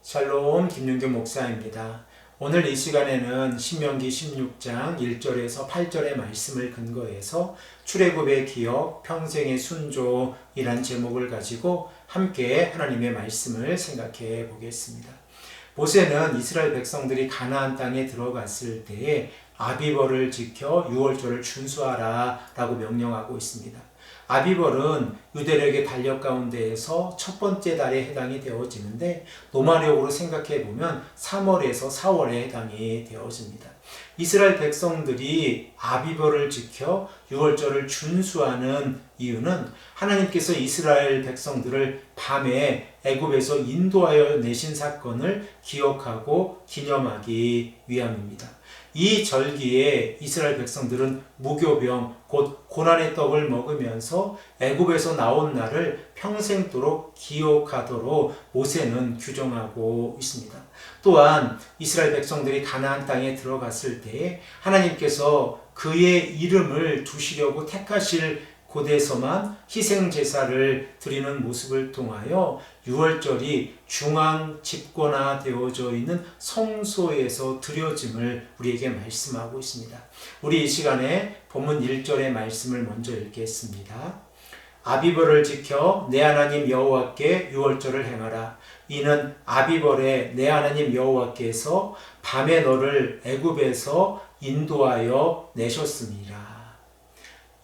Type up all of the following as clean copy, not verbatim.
샬롬 김윤규 목사입니다. 오늘 이 시간에는 신명기 16장 1절에서 8절의 말씀을 근거해서 출애굽의 기억, 평생의 순종이란 제목을 가지고 함께 하나님의 말씀을 생각해 보겠습니다. 모세는 이스라엘 백성들이 가나안 땅에 들어갔을 때에 아비벌을 지켜 유월절을 준수하라 라고 명령하고 있습니다. 아비벌은 유대력의 달력 가운데에서 첫 번째 달에 해당이 되어지는데 노마력으로 생각해 보면 3월에서 4월에 해당이 되어집니다. 이스라엘 백성들이 아비벌을 지켜 유월절을 준수하는 이유는 하나님께서 이스라엘 백성들을 밤에 애굽에서 인도하여 내신 사건을 기억하고 기념하기 위함입니다. 이 절기에 이스라엘 백성들은 무교병 곧 고난의 떡을 먹으면서 애굽에서 나온 날을 평생도록 기억하도록 모세는 규정하고 있습니다. 또한 이스라엘 백성들이 가나안 땅에 들어갔을 때에 하나님께서 그의 이름을 두시려고 택하실 곳에서만 희생제사를 드리는 모습을 통하여 유월절이 중앙 집권화되어져 있는 성소에서 드려짐을 우리에게 말씀하고 있습니다. 우리 이 시간에 본문 1절의 말씀을 먼저 읽겠습니다. 아비벌을 지켜 내 하나님 여호와께 유월절을 행하라. 이는 아비벌에 내 하나님 여호와께서 밤에 너를 애굽에서 인도하여 내셨음이라.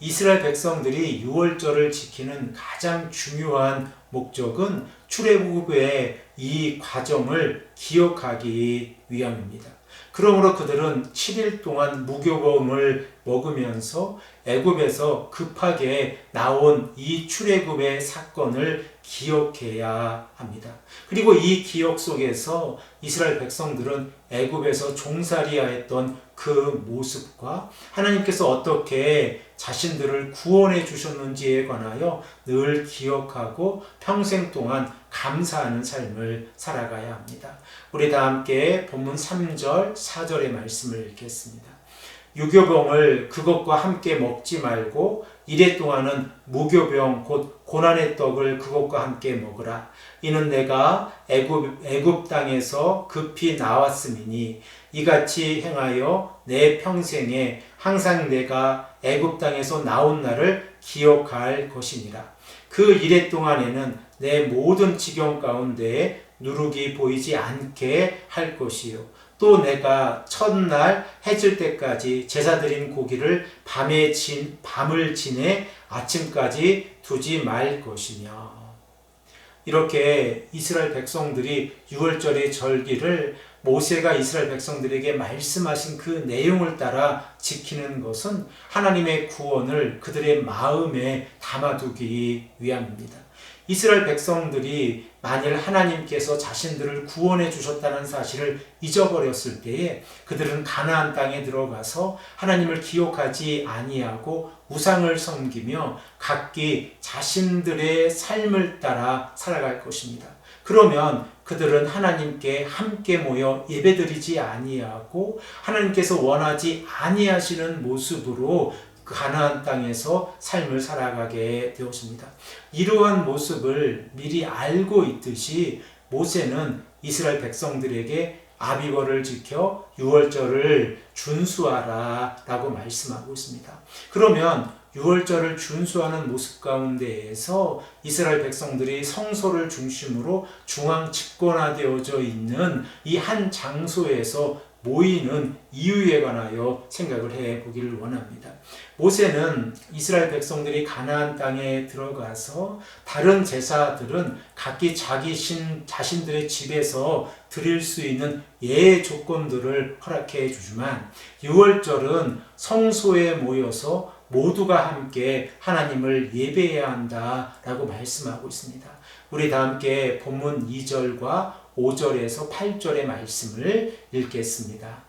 이스라엘 백성들이 유월절을 지키는 가장 중요한 목적은 출애굽의 이 과정을 기억하기 위함입니다. 그러므로 그들은 7일 동안 무교범을 먹으면서 애굽에서 급하게 나온 이 출애굽의 사건을 기억해야 합니다. 그리고 이 기억 속에서 이스라엘 백성들은 애굽에서 종살이하였던 그 모습과 하나님께서 어떻게 자신들을 구원해 주셨는지에 관하여 늘 기억하고 평생 동안 감사하는 삶을 살아가야 합니다. 우리 다 함께 본문 3절, 4절의 말씀을 읽겠습니다. 유교병을 그것과 함께 먹지 말고 이래 동안은 무교병 곧 고난의 떡을 그것과 함께 먹으라. 이는 내가 애굽 땅에서 급히 나왔음이니 이같이 행하여 내 평생에 항상 내가 애굽 땅에서 나온 날을 기억할 것이니라. 그 이래 동안에는 내 모든 지경 가운데에 누룩이 보이지 않게 할 것이요. 또 내가 첫날 해질 때까지 제사 드린 고기를 밤을 지내 아침까지 두지 말 것이며. 이렇게 이스라엘 백성들이 유월절의 절기를 모세가 이스라엘 백성들에게 말씀하신 그 내용을 따라 지키는 것은 하나님의 구원을 그들의 마음에 담아두기 위함입니다. 이스라엘 백성들이 만일 하나님께서 자신들을 구원해 주셨다는 사실을 잊어버렸을 때에 그들은 가나안 땅에 들어가서 하나님을 기억하지 아니하고 우상을 섬기며 각기 자신들의 삶을 따라 살아갈 것입니다. 그러면 그들은 하나님께 함께 모여 예배드리지 아니하고 하나님께서 원하지 아니하시는 모습으로 가나안 땅에서 삶을 살아가게 되었습니다. 이러한 모습을 미리 알고 있듯이 모세는 이스라엘 백성들에게 아비벌을 지켜 유월절을 준수하라 라고 말씀하고 있습니다. 그러면 유월절을 준수하는 모습 가운데에서 이스라엘 백성들이 성소를 중심으로 중앙 집권화되어져 있는 이 한 장소에서 모이는 이유에 관하여 생각을 해보기를 원합니다. 모세는 이스라엘 백성들이 가나안 땅에 들어가서 다른 제사들은 각기 자신들의 집에서 드릴 수 있는 예의 조건들을 허락해 주지만 유월절은 성소에 모여서 모두가 함께 하나님을 예배해야 한다라고 말씀하고 있습니다. 우리 다 함께 본문 2절과 5절에서 8절의 말씀을 읽겠습니다.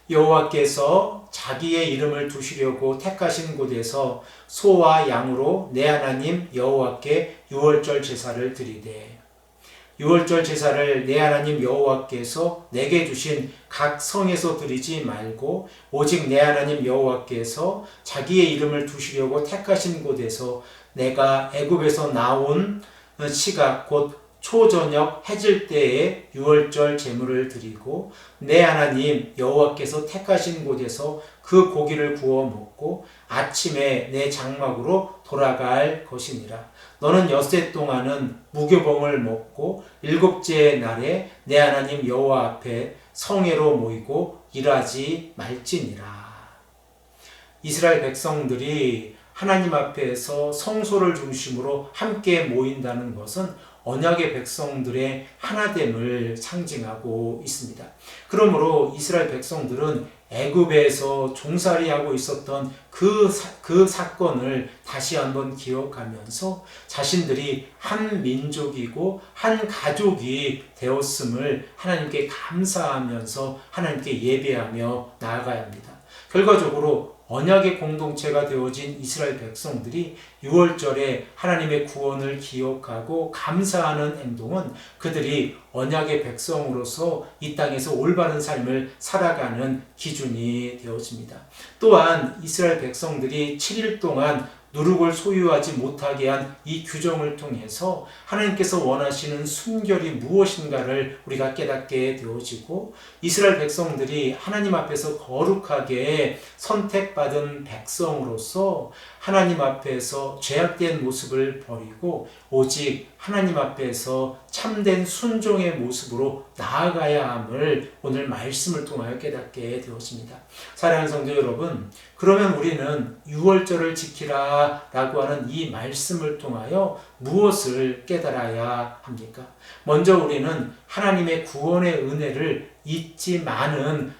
여호와께서 자기의 이름을 두시려고 택하신 곳에서 소와 양으로 내 하나님 여호와께 유월절 제사를 드리되 유월절 제사를 내 하나님 여호와께서 내게 주신 각 성에서 드리지 말고 오직 내 하나님 여호와께서 자기의 이름을 두시려고 택하신 곳에서 내가 애굽에서 나온 시각 곧 초저녁 해질 때에 유월절 제물을 드리고 내 하나님 여호와께서 택하신 곳에서 그 고기를 구워 먹고 아침에 내 장막으로 돌아갈 것이니라. 너는 엿새 동안은 무교봉을 먹고 일곱째 날에 내 하나님 여호와 앞에 성회로 모이고 일하지 말지니라. 이스라엘 백성들이 하나님 앞에서 성소를 중심으로 함께 모인다는 것은 언약의 백성들의 하나됨을 상징하고 있습니다. 그러므로 이스라엘 백성들은 애굽에서 종살이하고 있었던 그 사건을 다시 한번 기억하면서 자신들이 한 민족이고 한 가족이 되었음을 하나님께 감사하면서 하나님께 예배하며 나아가야 합니다. 결과적으로 언약의 공동체가 되어진 이스라엘 백성들이 유월절에 하나님의 구원을 기억하고 감사하는 행동은 그들이 언약의 백성으로서 이 땅에서 올바른 삶을 살아가는 기준이 되어집니다. 또한 이스라엘 백성들이 7일 동안 누룩을 소유하지 못하게 한 이 규정을 통해서 하나님께서 원하시는 순결이 무엇인가를 우리가 깨닫게 되어지고, 이스라엘 백성들이 하나님 앞에서 거룩하게 선택받은 백성으로서 하나님 앞에서 죄악된 모습을 버리고 오직 하나님 앞에서 참된 순종의 모습으로 나아가야 함을 오늘 말씀을 통하여 깨닫게 되었습니다. 사랑하는 성도 여러분, 그러면 우리는 유월절을 지키라 라고 하는 이 말씀을 통하여 무엇을 깨달아야 합니까? 먼저 우리는 하나님의 구원의 은혜를 잊지만은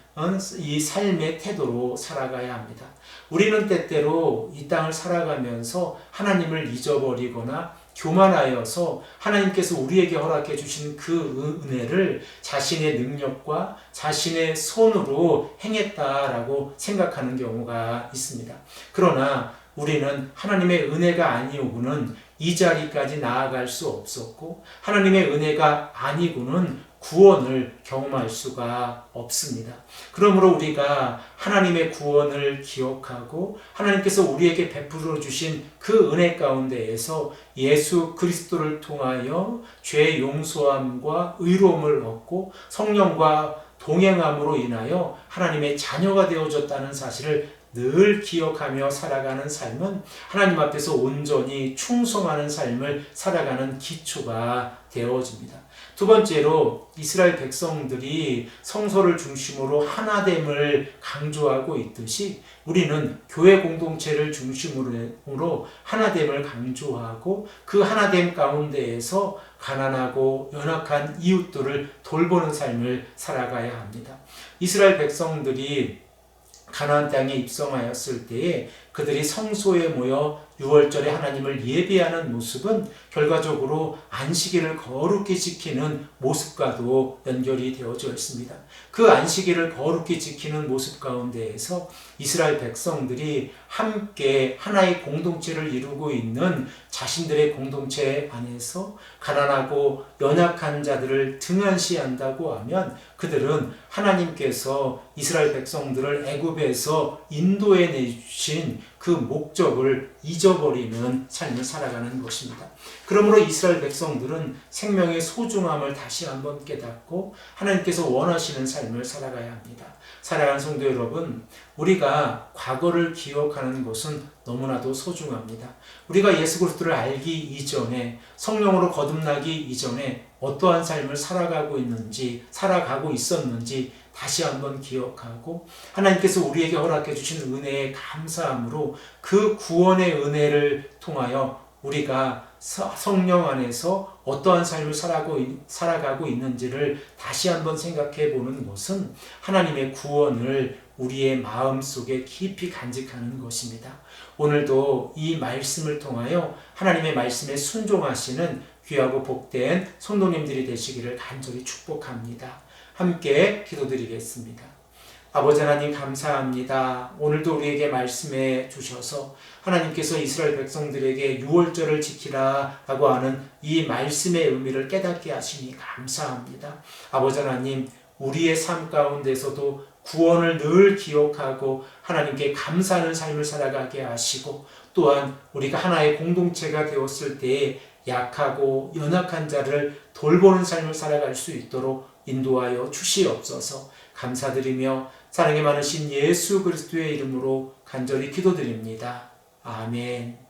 이 삶의 태도로 살아가야 합니다. 우리는 때때로 이 땅을 살아가면서 하나님을 잊어버리거나 교만하여서 하나님께서 우리에게 허락해 주신 그 은혜를 자신의 능력과 자신의 손으로 행했다라고 생각하는 경우가 있습니다. 그러나 우리는 하나님의 은혜가 아니오고는 이 자리까지 나아갈 수 없었고, 하나님의 은혜가 아니고는 구원을 경험할 수가 없습니다. 그러므로 우리가 하나님의 구원을 기억하고 하나님께서 우리에게 베풀어 주신 그 은혜 가운데에서 예수 그리스도를 통하여 죄 용서함과 의로움을 얻고 성령과 동행함으로 인하여 하나님의 자녀가 되어졌다는 사실을 늘 기억하며 살아가는 삶은 하나님 앞에서 온전히 충성하는 삶을 살아가는 기초가 되어집니다. 두 번째로 이스라엘 백성들이 성소를 중심으로 하나됨을 강조하고 있듯이 우리는 교회 공동체를 중심으로 하나됨을 강조하고 그 하나됨 가운데에서 가난하고 연약한 이웃들을 돌보는 삶을 살아가야 합니다. 이스라엘 백성들이 가나안 땅에 입성하였을 때에 그들이 성소에 모여 유월절에 하나님을 예배하는 모습은 결과적으로 안식일을 거룩히 지키는 모습과도 연결이 되어져 있습니다. 그 안식일을 거룩히 지키는 모습 가운데에서 이스라엘 백성들이 함께 하나의 공동체를 이루고 있는 자신들의 공동체 안에서 가난하고 연약한 자들을 등한시한다고 하면 그들은 하나님께서 이스라엘 백성들을 애굽에서 인도해 내주신 그 목적을 잊어버리는 삶을 살아가는 것입니다. 그러므로 이스라엘 백성들은 생명의 소중함을 다시 한번 깨닫고 하나님께서 원하시는 삶을 살아가야 합니다. 사랑하는 성도 여러분, 우리가 과거를 기억하는 것은 너무나도 소중합니다. 우리가 예수 그리스도를 알기 이전에, 성령으로 거듭나기 이전에 어떠한 삶을 살아가고 있었는지 다시 한번 기억하고 하나님께서 우리에게 허락해 주신 은혜에 감사함으로 그 구원의 은혜를 통하여 우리가 성령 안에서 어떠한 삶을 살아가고 있는지를 다시 한번 생각해 보는 것은 하나님의 구원을 우리의 마음속에 깊이 간직하는 것입니다. 오늘도 이 말씀을 통하여 하나님의 말씀에 순종하시는 귀하고 복된 성도님들이 되시기를 간절히 축복합니다. 함께 기도드리겠습니다. 아버지 하나님 감사합니다. 오늘도 우리에게 말씀해 주셔서 하나님께서 이스라엘 백성들에게 유월절을 지키라 라고 하는 이 말씀의 의미를 깨닫게 하시니 감사합니다. 아버지 하나님, 우리의 삶 가운데서도 구원을 늘 기억하고 하나님께 감사하는 삶을 살아가게 하시고, 또한 우리가 하나의 공동체가 되었을 때에 약하고 연약한 자를 돌보는 삶을 살아갈 수 있도록 인도하여 주시옵소서. 감사드리며 사랑이 많으신 예수 그리스도의 이름으로 간절히 기도드립니다. 아멘.